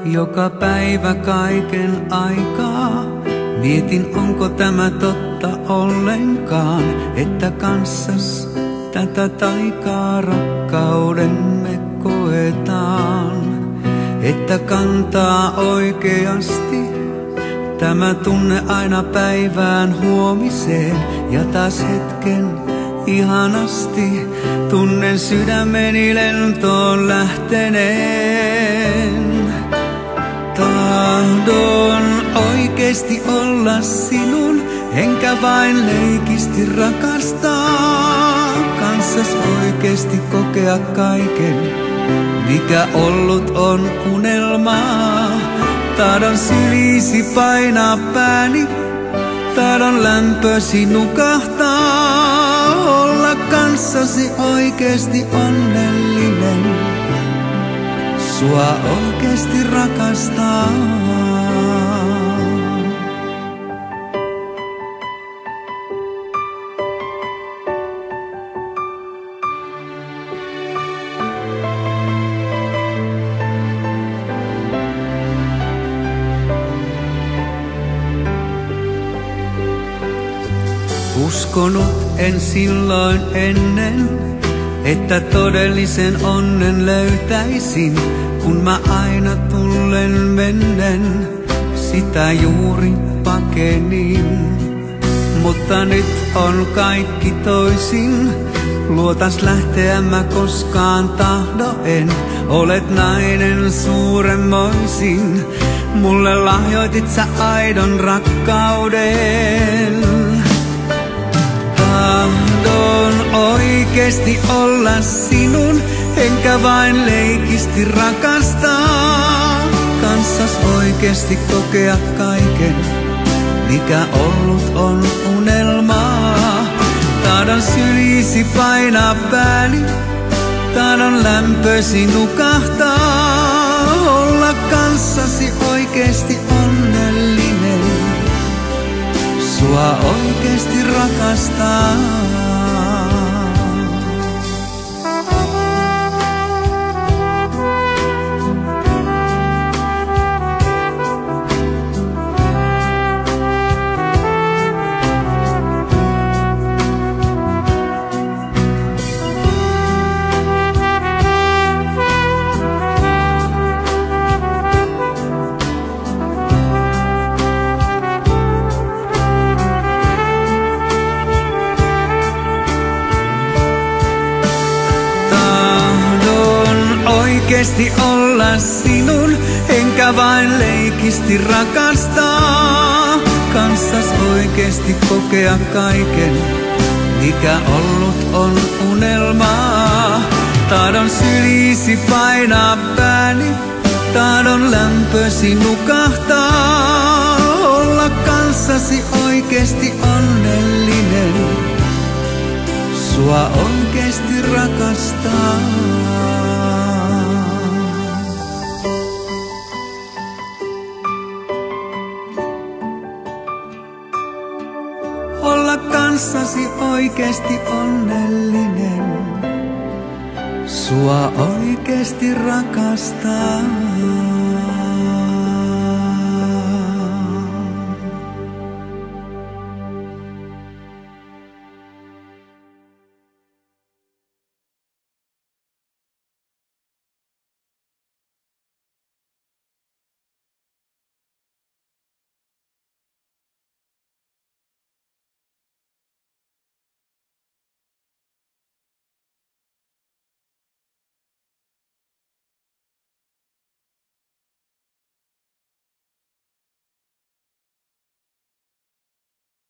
joka päivä kaiken aikaa. Mietin, onko tämä totta ollenkaan, että kanssas tätä taikaa rakkaudemme koetaan. Että kantaa oikeasti tämä tunne aina päivään huomiseen. Ja taas hetken ihanasti tunnen sydämeni lentoon lähteneen. Tahdon oikeesti olla sinun, enkä vain leikisti rakastaa. Kanssas oikeesti kokea kaiken, mikä ollut on unelmaa. Tahdon syliisi painaa pääni, tahdon lämpösi nukahtaa. Olla kanssasi oikeesti onnellinen, sua oikeesti rakastaa. Uskonut en silloin ennen, että todellisen onnen löytäisin, kun mä aina tullen mennen sitä juuri pakenin. Mutta nyt on kaikki toisin, luotas lähteä mä koskaan tahdo en. Olet nainen suuremmoisin, mulle lahjoitit sä aidon rakkauden. Tahdon oikeesti olla sinun, enkä vain leikisti rakastaa. Kanssas oikeesti kokea kaiken, mikä ollut on unelmaa. Tahdon syliisi painaa pääni, tahdon lämpösi nukahtaa. Olla kanssasi oikeesti onnellinen, sua oikeesti rakastaa. Oikeesti olla sinun, enkä vain leikisti rakastaa. Kanssas oikeesti kokea kaiken, mikä ollut on unelmaa. Tahdon syliisi painaa pääni, tahdon lämpösi nukahtaa. Olla kanssasi oikeesti onnellinen, sua oikeesti rakastaa. Olla kanssasi oikeesti onnellinen, sua oikeesti rakastaa.